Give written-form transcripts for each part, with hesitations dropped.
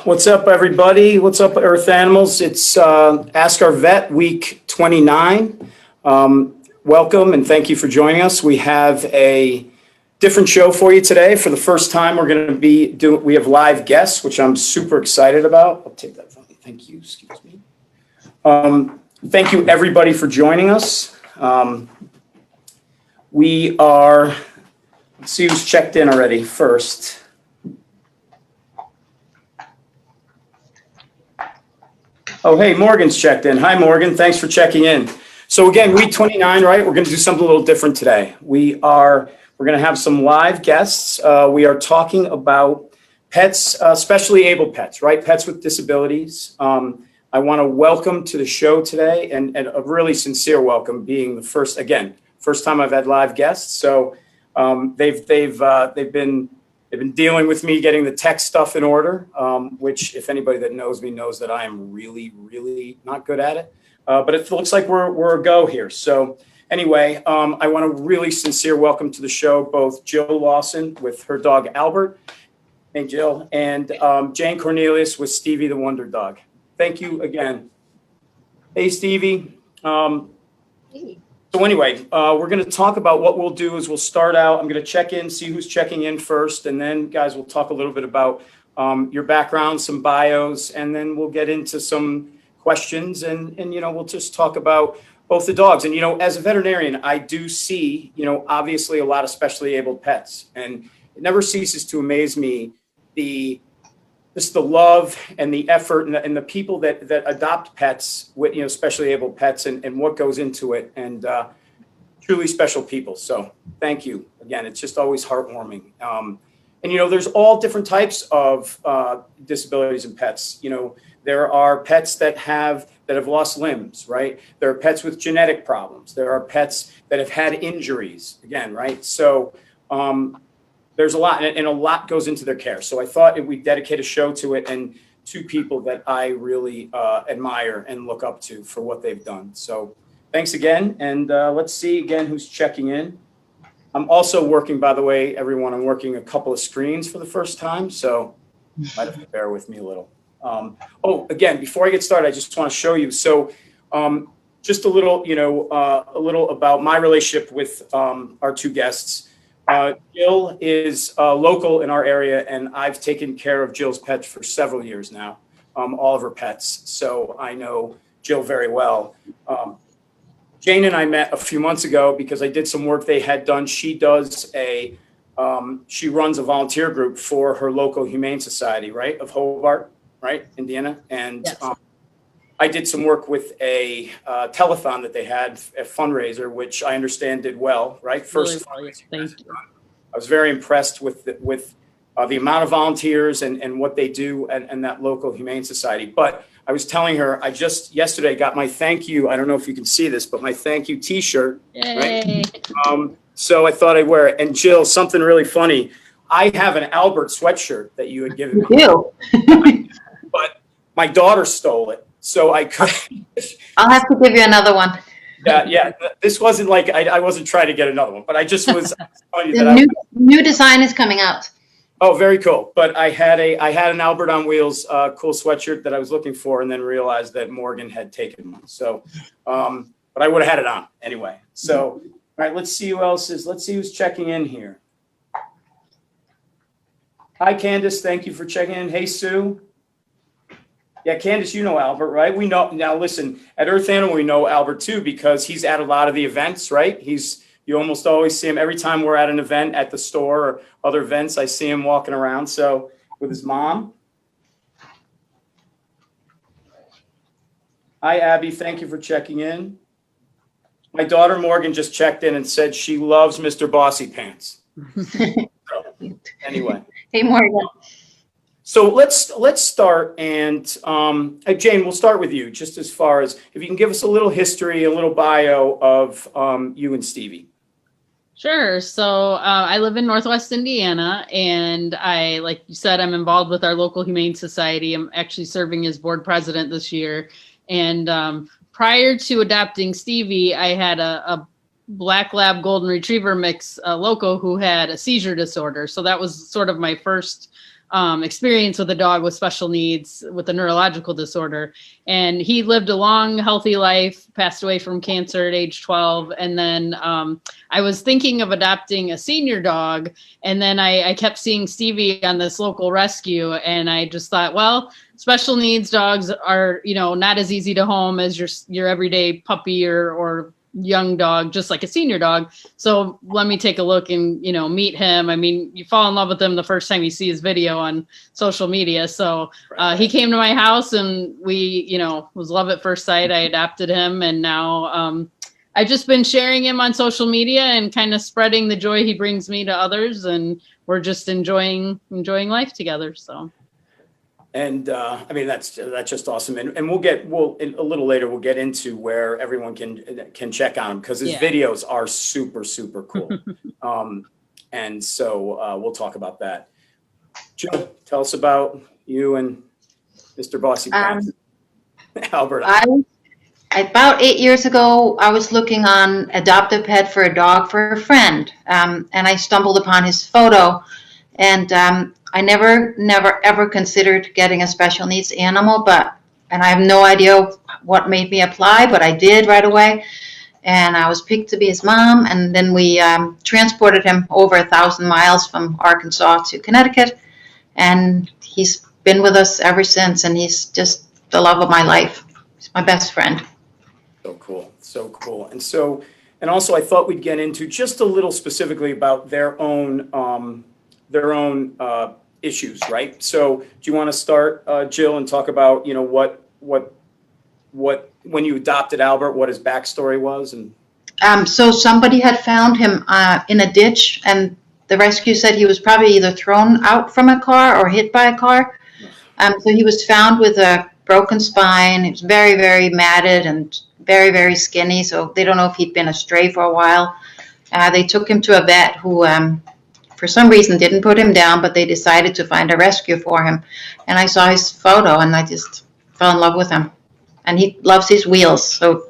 What's up, everybody? What's up, Earth Animals? It's Ask Our Vet, week 29. Welcome and thank you for joining us. We have a different show for you today. For the first time, we're going to be we have live guests, which I'm super excited about. I'll take that from you. Thank you. Excuse me. Thank you, everybody, for joining us. Let's see who's checked in already first. Oh, hey, Morgan's checked in. Hi, Morgan. Thanks for checking in. So again, week 29, right? We're going to do something a little different today. We're going to have some live guests. We are talking about pets, especially able pets, right? Pets with disabilities. I want to welcome to the show today and a really sincere welcome, being the first time I've had live guests. So they've been dealing with me getting the tech stuff in order, which if anybody that knows me knows that I am really, really not good at it. But it looks like we're a go here. So anyway, I want a really sincere welcome to the show, both Jill Lawson with her dog Albert, hey Jill, and Jane Cornelius with Stevie the Wonder Dog. Thank you again. Hey Stevie. Hey. So anyway, we're going to talk about what we'll do is we'll start out. I'm going to check in, see who's checking in first. And then, guys, we'll talk a little bit about your background, some bios, and then we'll get into some questions. And we'll just talk about both the dogs. And, as a veterinarian, I do see, obviously a lot of specially abled pets. And it never ceases to amaze me the love and the effort and the people that adopt pets with, specially able pets and what goes into it, and truly special people. So thank you again. It's just always heartwarming. And there's all different types of disabilities in pets. There are pets that have lost limbs, right? There are pets with genetic problems. There are pets that have had injuries again, right? So there's a lot, and a lot goes into their care. So I thought we'd dedicate a show to it and to people that I really admire and look up to for what they've done. So thanks again. And let's see again who's checking in. I'm also working, by the way, everyone, I'm working a couple of screens for the first time. So you might have to bear with me a little. Again, before I get started, I just want to show you. So just a little about my relationship with our two guests. Jill is local in our area, and I've taken care of Jill's pets for several years now, all of her pets. So I know Jill very well. Jane and I met a few months ago because I did some work they had done. She runs a volunteer group for her local Humane Society, right, of Hobart, right, Indiana. And yes. I did some work with a telethon that they had, a fundraiser, which I understand did well, right? First, really well, thank you. I was very impressed with the amount of volunteers and what they do and that local Humane Society. But I was telling her, I just yesterday got my thank you. I don't know if you can see this, but my thank you T-shirt. Yay. Right? So I thought I'd wear it. And Jill, something really funny. I have an Albert sweatshirt that you had given me. You do. But my daughter stole it. So I could. I'll have to give you another one. Yeah. This wasn't like I wasn't trying to get another one, but I just was telling you The new design is coming out. Oh, very cool. But I had an Albert on Wheels cool sweatshirt that I was looking for, and then realized that Morgan had taken one. So, but I would have had it on anyway. So, all right, let's see who else is. Let's see who's checking in here. Hi, Candace. Thank you for checking in. Hey, Sue. Yeah, Candace, you know Albert, right? We know now. Listen, at Earth Animal, we know Albert too because he's at a lot of the events, right? You almost always see him every time we're at an event at the store or other events. I see him walking around. So with his mom. Hi, Abby. Thank you for checking in. My daughter Morgan just checked in and said she loves Mr. Bossy Pants. So, anyway. Hey, Morgan. So let's start, and Jane, we'll start with you, just as far as if you can give us a little history, a little bio of you and Stevie. Sure. So I live in Northwest Indiana, and like you said, I'm involved with our local Humane Society. I'm actually serving as board president this year. And prior to adopting Stevie, I had a Black Lab Golden Retriever mix loco who had a seizure disorder. So that was sort of my first experience with a dog with special needs with a neurological disorder. And he lived a long, healthy life, passed away from cancer at age 12. And then I was thinking of adopting a senior dog. And then I kept seeing Stevie on this local rescue. And I just thought, well, special needs dogs are, not as easy to home as your everyday puppy or young dog, just like a senior dog. So let me take a look and, meet him. I mean, you fall in love with him the first time you see his video on social media. So he came to my house and we, was love at first sight. I adopted him, and now I've just been sharing him on social media and kind of spreading the joy he brings me to others. And we're just enjoying life together. So. And I mean, that's just awesome. And we'll a little later, we'll get into where everyone can check on him, because his videos are super, super cool. And so we'll talk about that. Jill, tell us about you and Mr. Bossy Pants. Albert. About 8 years ago, I was looking on Adoptive Pet for a dog for a friend, and I stumbled upon his photo, and I never, ever considered getting a special needs animal, and I have no idea what made me apply, but I did right away. And I was picked to be his mom, and then we transported him over 1,000 miles from Arkansas to Connecticut, and he's been with us ever since, and he's just the love of my life. He's my best friend. So cool, so cool. And also I thought we'd get into just a little specifically about their own issues, right? So do you want to start, Jill, and talk about, what when you adopted Albert, what his backstory was? And so somebody had found him in a ditch, and the rescue said he was probably either thrown out from a car or hit by a car. So he was found with a broken spine. He was very, very matted and very, very skinny. So they don't know if he'd been astray for a while. They took him to a vet who, for some reason, didn't put him down, but they decided to find a rescue for him. And I saw his photo, and I just fell in love with him. And he loves his wheels, so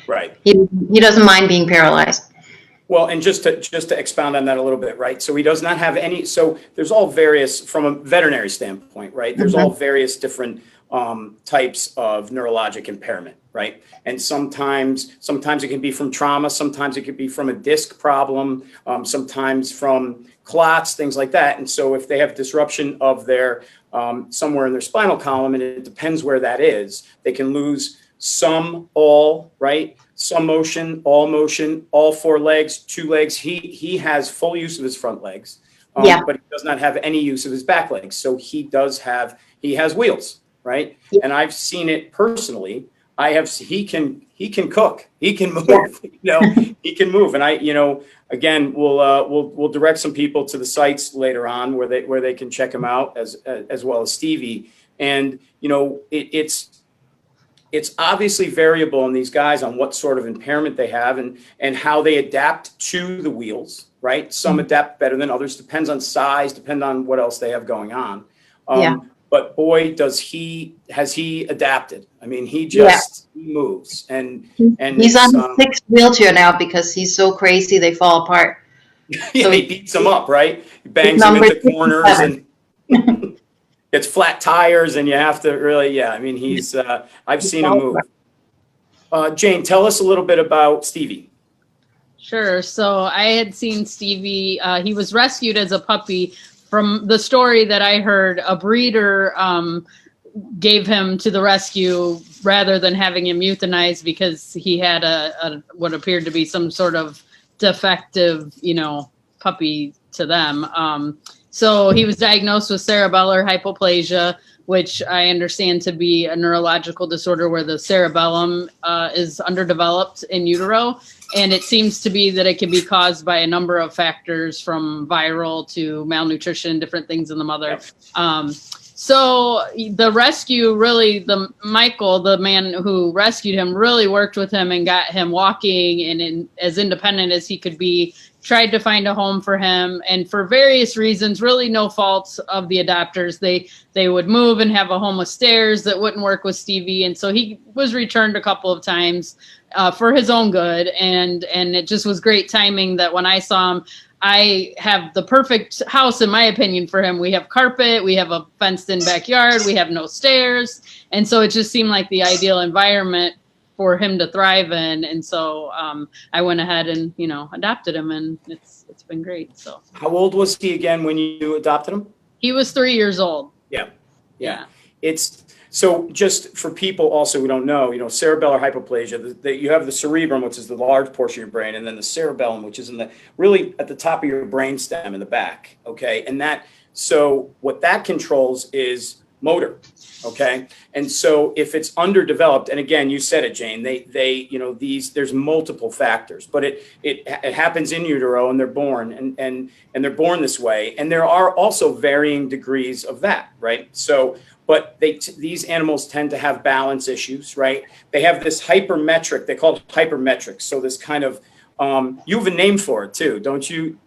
right. He doesn't mind being paralyzed. Well, and just to expound on that a little bit, right? So he does not have any. So there's all various, from a veterinary standpoint, right? There's all various different types of neurologic impairment, right? And sometimes it can be from trauma, sometimes it could be from a disc problem, sometimes from clots, things like that. And so if they have disruption of their somewhere in their spinal column, and it depends where that is, they can lose some, all, right? Some motion, all four legs, two legs. He has full use of his front legs, but he does not have any use of his back legs. So he has wheels, right? Yeah. And I've seen it personally. He can cook, he can move, he can move. And again, we'll direct some people to the sites later on where they can check him out as well as Stevie. And, it's obviously variable in these guys on what sort of impairment they have and how they adapt to the wheels, right? Some adapt better than others, depends on size, depend on what else they have going on. But boy, has he adapted. I mean, he moves and he's on a fixed wheelchair now because he's so crazy they fall apart. So he beats them up, right? He bangs them into corners and gets flat tires, and you have to really, I mean, he's I've seen him move. Jane, tell us a little bit about Stevie. Sure. So I had seen Stevie. He was rescued as a puppy. From the story that I heard, a breeder gave him to the rescue rather than having him euthanized because he had a what appeared to be some sort of defective, puppy to them. So he was diagnosed with cerebellar hypoplasia, which I understand to be a neurological disorder where the cerebellum is underdeveloped in utero. And it seems to be that it can be caused by a number of factors, from viral to malnutrition, different things in the mother. So the rescue really, Michael, the man who rescued him, really worked with him and got him walking and as independent as he could be, tried to find a home for him. And for various reasons, really no faults of the adopters, they would move and have a home with stairs that wouldn't work with Stevie. And so he was returned a couple of times for his own good. And it just was great timing that when I saw him, I have the perfect house, in my opinion, for him. We have carpet, we have a fenced in backyard, we have no stairs. And so it just seemed like the ideal environment for him to thrive in. And so I went ahead and, adopted him, and it's been great. So How old was he again when you adopted him? he was 3 years old. Yeah. It's so just for people also who don't know, cerebellar hypoplasia, you have the cerebrum, which is the large portion of your brain, and then the cerebellum, which is really at the top of your brain stem in the back. Okay. And so what that controls is motor. Okay. And so if it's underdeveloped, and again, you said it, Jane, there's multiple factors, but it happens in utero, and they're born and they're born this way. And there are also varying degrees of that. Right. So, but these animals tend to have balance issues, right? They have this hypermetric, they call it hypermetrics. So this kind of, you have a name for it too, don't you?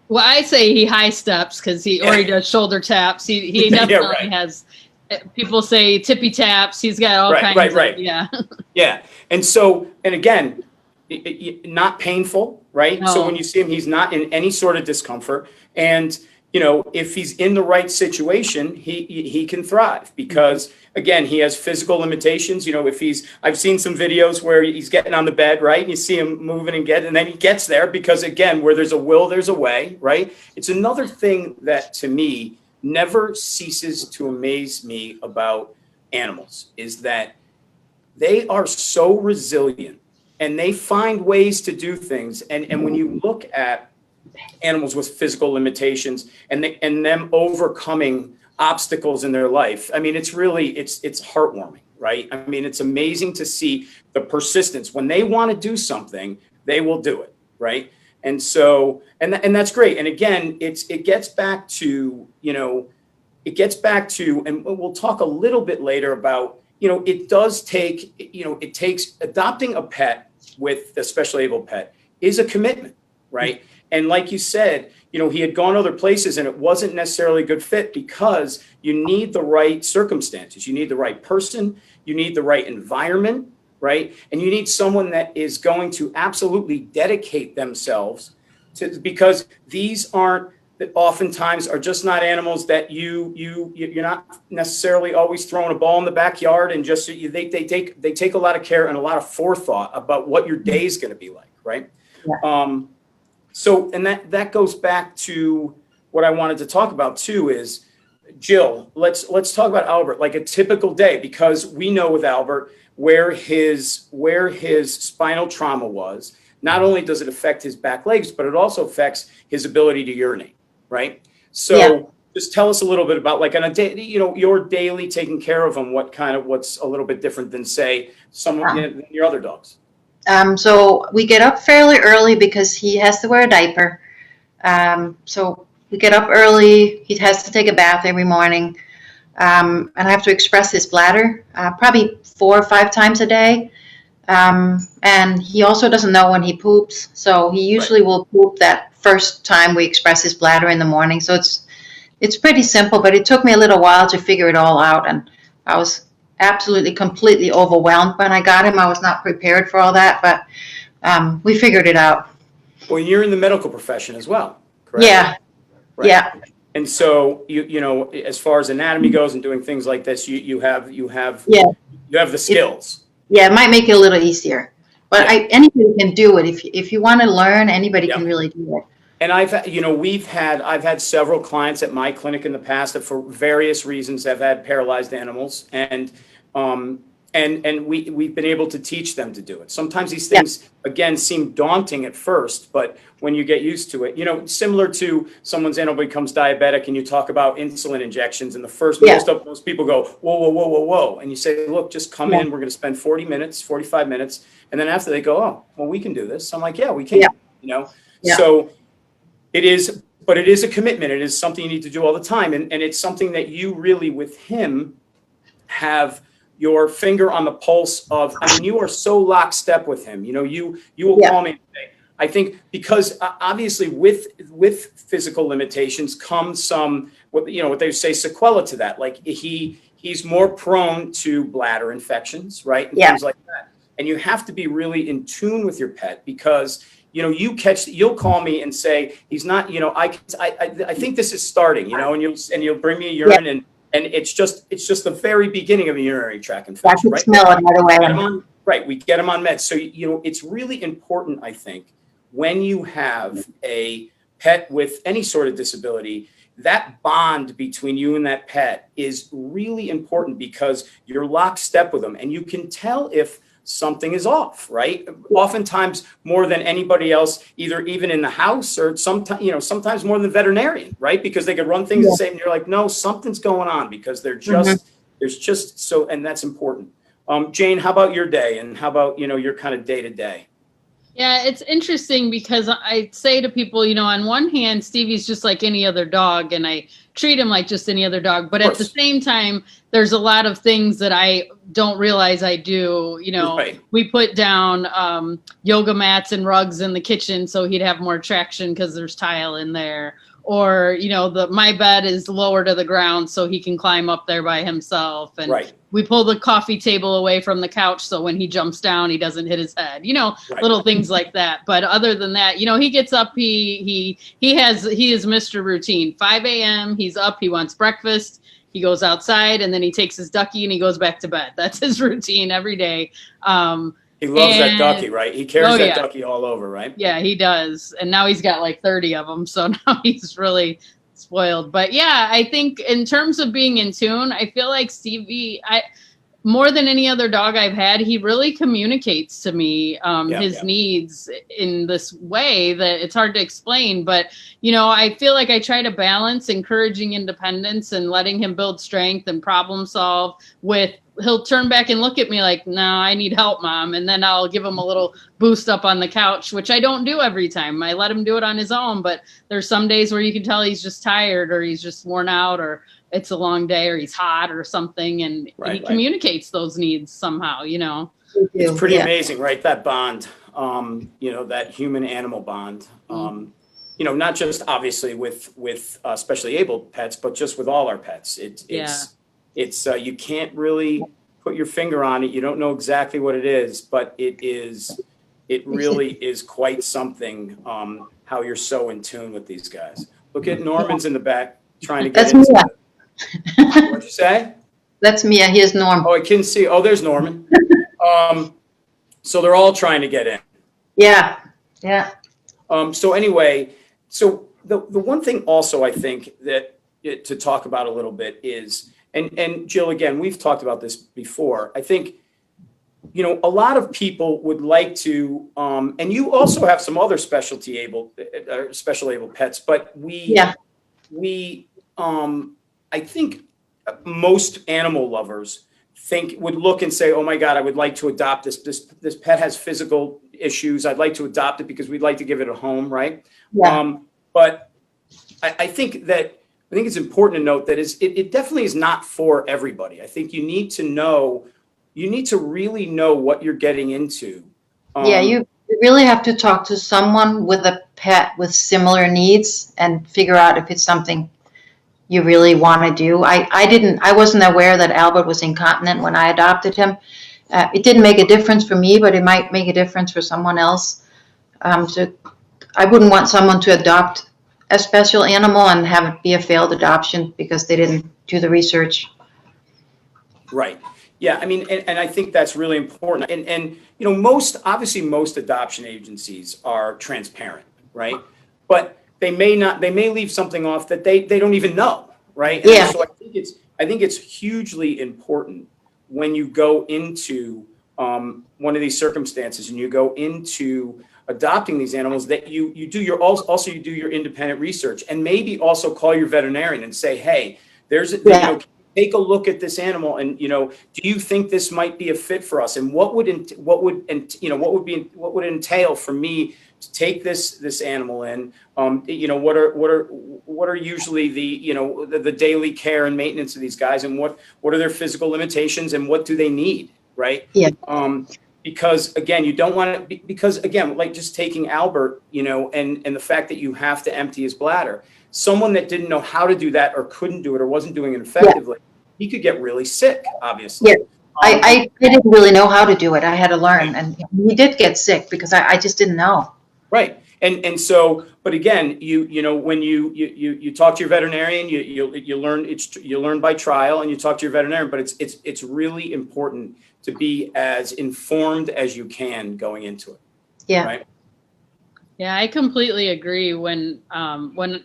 Well, I say he high steps because he does shoulder taps. He definitely has, people say tippy taps. He's got all kinds of, yeah. Yeah. And so, and again, not painful, right? No. So when you see him, he's not in any sort of discomfort. And if he's in the right situation, he can thrive because, again, he has physical limitations. I've seen some videos where he's getting on the bed, right? And you see him moving and then he gets there because, again, where there's a will, there's a way, right? It's another thing that, to me, never ceases to amaze me about animals is that they are so resilient and they find ways to do things. And when you look at animals with physical limitations and them overcoming obstacles in their life, I mean, it's heartwarming, right? I mean, it's amazing to see the persistence. When they want to do something, they will do it, right? And so, and that's great. And again, it gets back to, and we'll talk a little bit later about, it takes adopting a pet with a special able pet is a commitment, right? And like you said, he had gone other places and it wasn't necessarily a good fit because you need the right circumstances. You need the right person. You need the right environment, right? And you need someone that is going to absolutely dedicate themselves to, because these oftentimes are just not animals that you're not necessarily always throwing a ball in the backyard and just they take a lot of care and a lot of forethought about what your day is going to be like, right? Yeah. So, and that goes back to what I wanted to talk about too is, Jill, let's talk about Albert, like a typical day, because we know with Albert where his spinal trauma was. Not only does it affect his back legs, but it also affects his ability to urinate, right? So just tell us a little bit about, like, on a day, your daily taking care of him, what's a little bit different than, say, your other dogs. So we get up fairly early because he has to wear a diaper. So we get up early. He has to take a bath every morning. And I have to express his bladder probably 4 or 5 times a day. And he also doesn't know when he poops. So he usually will poop that first time we express his bladder in the morning. So it's pretty simple, but it took me a little while to figure it all out. And I was absolutely completely overwhelmed when I got him. I was not prepared for all that, but we figured it out. Well, you're in the medical profession as well, correct? Yeah. Right. Yeah. And so as far as anatomy goes and doing things like this, you have the skills. It might make it a little easier, but anybody can do it. If you want to learn, anybody can really do it. And I've had several clients at my clinic in the past that for various reasons have had paralyzed animals, and we've been able to teach them to do it. Sometimes these things again seem daunting at first, but when you get used to it, similar to someone's animal becomes diabetic and you talk about insulin injections, and the first most people go, whoa, and you say, look, just come in. We're going to spend 40 minutes, 45 minutes, and then after they go, oh, well, we can do this. I'm like, yeah, we can. So. It is a commitment. It is something you need to do all the time. And it's something that you really, with him, have your finger on the pulse of. I mean, you are so lockstep with him. You will call me today. I think because obviously with physical limitations comes some, what they say, sequela to that. Like he's more prone to bladder infections, right? And things like that. And you have to be really in tune with your pet because you'll call me and say, he's not, I think this is starting, and you'll bring me a urine and it's just the very beginning of a urinary tract infection, right? Smell it right away. We get them on meds. So, it's really important, I think, when you have a pet with any sort of disability, that bond between you and that pet is really important because you're lockstep with them and you can tell if something is off, right? Oftentimes more than anybody else, even in the house or sometimes more than the veterinarian, right? Because they could run things the same and you're like, no, something's going on because there's just so, and that's important. Jane, how about your day and how about, your kind of day to day? Yeah, it's interesting because I say to people, on one hand, Stevie's just like any other dog and I treat him like just any other dog. But at the same time, there's a lot of things that I don't realize I do. We put down yoga mats and rugs in the kitchen so he'd have more traction because there's tile in there. Or, my bed is lower to the ground so he can climb up there by himself. And we pull the coffee table away from the couch so when he jumps down, he doesn't hit his head, little things like that. But other than that, he gets up, he is Mr. Routine. 5 a.m., he's up, he wants breakfast, he goes outside, and then he takes his ducky and he goes back to bed. That's his routine every day. He loves that ducky, right? He carries that ducky all over, right? Yeah, he does. And now he's got like 30 of them. So now he's really spoiled. But yeah, I think in terms of being in tune, I feel like Stevie, more than any other dog I've had, he really communicates to me his needs in this way that it's hard to explain. But, I feel like I try to balance encouraging independence and letting him build strength and problem solve with he'll turn back and look at me like, no, I need help, Mom. And then I'll give him a little boost up on the couch, which I don't do every time. I let him do it on his own. But there's some days where you can tell he's just tired or he's just worn out or it's a long day or he's hot or something. And he communicates those needs somehow, It's pretty amazing, right? That bond, that human animal bond, not just obviously with specially abled pets, but just with all our pets. It's you can't really put your finger on it. You don't know exactly what it is, but it really is quite something, how you're so in tune with these guys. Look at Norman's in the back trying to get into it. What'd you say? That's Mia. Here's Norm. Oh, I can see. Oh, there's Norman. So they're all trying to get in. Yeah. So anyway, the one thing also I think that to talk about a little bit is, and Jill, again, we've talked about this before. I think, a lot of people would like to, and you also have some other special able pets, but I think most animal lovers would look and say, oh my God, I would like to adopt this. This pet has physical issues. I'd like to adopt it because we'd like to give it a home, right? Yeah. But I think it's important to note that it definitely is not for everybody. I think you need to really know what you're getting into. You really have to talk to someone with a pet with similar needs and figure out if it's something you really want to do. I wasn't aware that Albert was incontinent when I adopted him. It didn't make a difference for me, but it might make a difference for someone else. So I wouldn't want someone to adopt a special animal and have it be a failed adoption because they didn't do the research. Right. Yeah. I mean, and I think that's really important. And most adoption agencies are transparent, right? But they may leave something off that they don't even know, right? And so I think it's hugely important when you go into one of these circumstances and you go into adopting these animals that you do your independent research and maybe also call your veterinarian and say, hey, take a look at this animal and do you think this might be a fit for us, and what would entail for me to take this animal in, what are usually the daily care and maintenance of these guys, and what are their physical limitations and what do they need, right? Because again, you don't want to, because again, like just taking Albert, and the fact that you have to empty his bladder, someone that didn't know how to do that or couldn't do it or wasn't doing it effectively, he could get really sick, obviously. I didn't really know how to do it. I had to learn, and he did get sick because I just didn't know. Right. And so, but again, you know, when you talk to your veterinarian, you learn by trial, and you talk to your veterinarian, but it's really important to be as informed as you can going into it. Yeah. Right. Yeah, I completely agree. When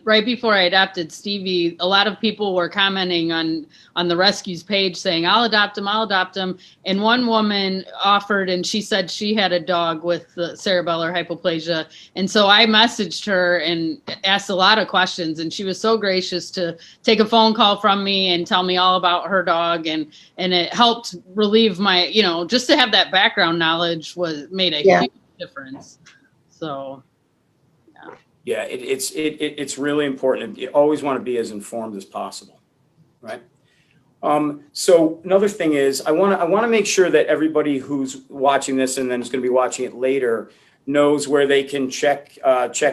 right before I adopted Stevie, a lot of people were commenting on the rescues page saying, I'll adopt him, I'll adopt him. And one woman offered, and she said she had a dog with the cerebellar hypoplasia. And so I messaged her and asked a lot of questions, and she was so gracious to take a phone call from me and tell me all about her dog. And it helped relieve my, you know, just to have that background knowledge made a huge difference. So. Yeah, it's really important. You always want to be as informed as possible, right? So another thing is, I want to make sure that everybody who's watching this and then is going to be watching it later knows where they can check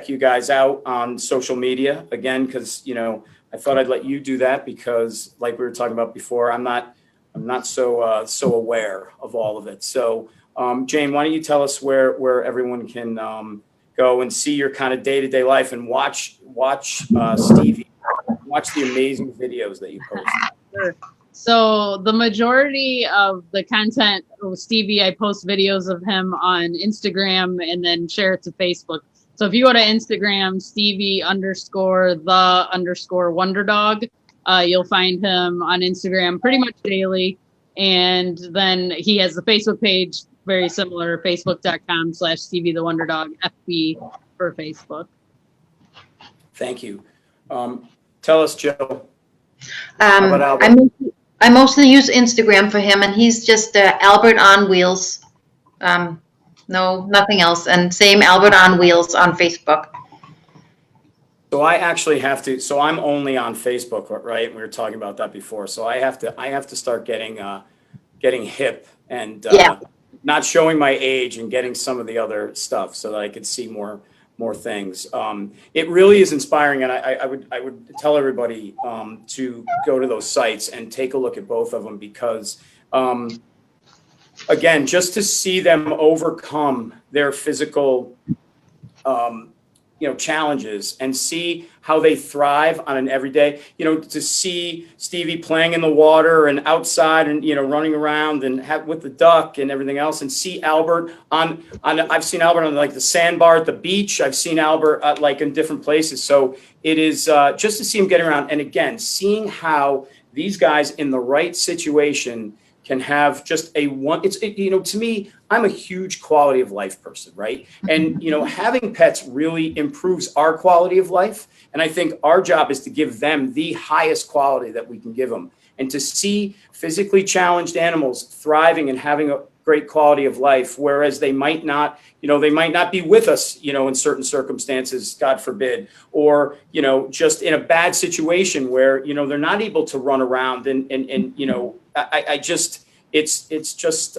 you guys out on social media. Again, because you know, I thought I'd let you do that because, like we were talking about before, I'm not so aware of all of it. So, Jane, why don't you tell us where everyone can go and see your kind of day-to-day life and watch Stevie, watch the amazing videos that you post. Sure. So the majority of the content of Stevie, I post videos of him on Instagram and then share it to Facebook. So if you go to Instagram, Stevie_the_wonder dog, you'll find him on Instagram pretty much daily. And then he has the Facebook page, very similar, facebook.com/Stevie the Wonder Dog, FB for Facebook. Thank you. Tell us, Joe. I mostly use Instagram for him, and he's just Albert on Wheels. No, nothing else. And same Albert on Wheels on Facebook. So I actually have to. So I'm only on Facebook, right? We were talking about that before. So I have to start getting hip and not showing my age and getting some of the other stuff so that I could see more things. It really is inspiring, and I would tell everybody to go to those sites and take a look at both of them because, again, just to see them overcome their physical, challenges and see how they thrive on an everyday, to see Stevie playing in the water and outside and, running around and with the duck and everything else, and see Albert I've seen Albert on like the sandbar at the beach. I've seen Albert like in different places. So it is just to see him getting around. And again, seeing how these guys in the right situation can have just to me, I'm a huge quality of life person, right? And, having pets really improves our quality of life. And I think our job is to give them the highest quality that we can give them. And to see physically challenged animals thriving and having a great quality of life, whereas they might not be with us, in certain circumstances, God forbid, or, just in a bad situation where, they're not able to run around and it's just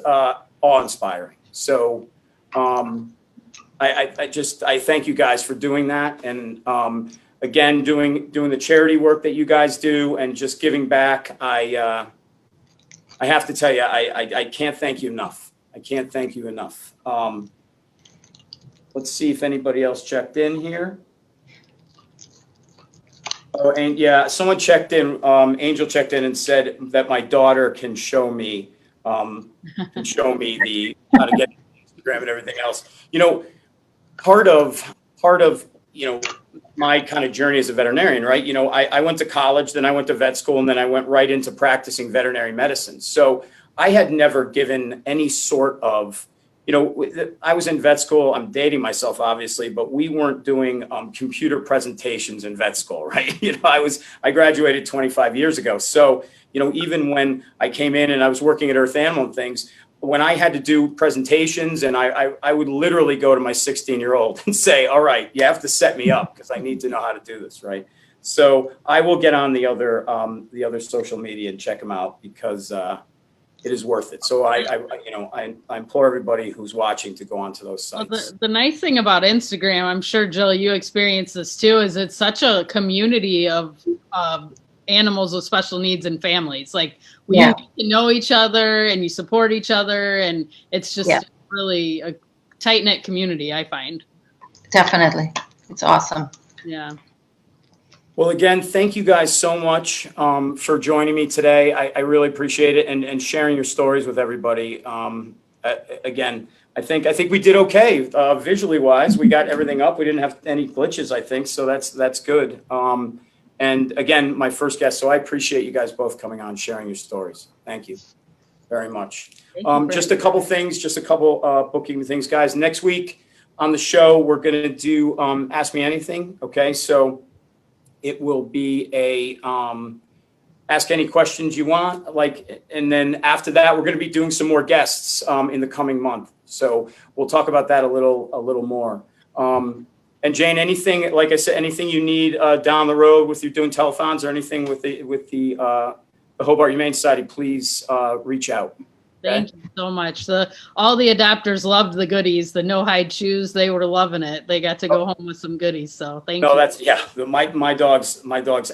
awe-inspiring. So I thank you guys for doing that. And again, doing the charity work that you guys do and just giving back. I have to tell you, I can't thank you enough. I can't thank you enough. Let's see if anybody else checked in here. Oh, and yeah, someone checked in. Angel checked in and said that my daughter can show me the how to get Instagram and everything else. Part of my kind of journey as a veterinarian, right? I went to college, then I went to vet school, and then I went right into practicing veterinary medicine. So I had never given any sort of, I was in vet school. I'm dating myself, obviously, but we weren't doing computer presentations in vet school, right? I graduated 25 years ago. So, even when I came in and I was working at Earth Animal and things, when I had to do presentations, and I would literally go to my 16-year-old and say, all right, you have to set me up because I need to know how to do this, right? So I will get on the other social media and check them out because it is worth it. So I implore everybody who's watching to go onto those sites. Well, the nice thing about Instagram, I'm sure, Jill, you experience this too, is it's such a community of animals with special needs and families. Like you get to know each other and you support each other, and it's just really a tight-knit community, I find. Definitely. It's awesome. Yeah. Well, again, thank you guys so much for joining me today. I really appreciate it and sharing your stories with everybody. Again, I think we did okay visually wise. We got everything up. We didn't have any glitches, I think, so that's good. And again, my first guest, so I appreciate you guys both coming on, sharing your stories. Thank you very much. Just a couple things, just a couple booking things, guys. Next week on the show, we're going to do Ask Me Anything. Okay, so it will be a ask any questions you want, and then after that, we're going to be doing some more guests in the coming month. So we'll talk about that a little more. And Jane, anything, like I said, anything you need down the road with you doing telethons or anything with the Hobart Humane Society, please reach out. Thank you so much. All the adopters loved the goodies, the no hide shoes. They were loving it. They got to go home with some goodies. So thank you. No, that's, yeah, my dogs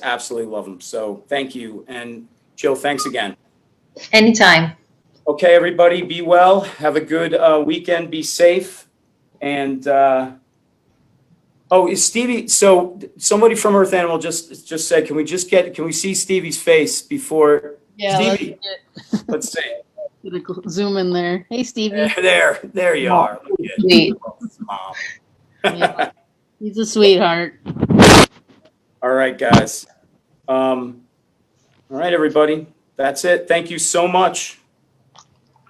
absolutely love them. So thank you. And Jill, thanks again. Anytime. Okay, everybody, be well. Have a good weekend. Be safe. And is Stevie? So somebody from Earth Animal just said, can we see Stevie's face before? Yeah. Stevie, let's see. Zoom in there. Hey, Stevie. There you are. Sweet. Mom. Yeah. He's a sweetheart. All right, guys. All right, everybody. That's it. Thank you so much.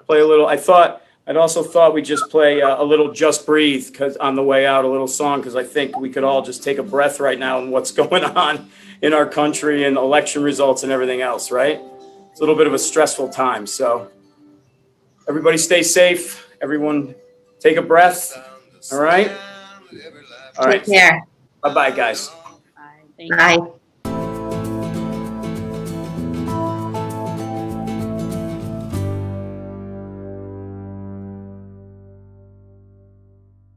Play a little. I'd also thought we'd just play a little Just Breathe on the way out, a little song, because I think we could all just take a breath right now in what's going on in our country and election results and everything else, right? It's a little bit of a stressful time. So everybody stay safe. Everyone take a breath. All right? All right. Take care. Bye-bye, guys. Bye. Thank you. Bye.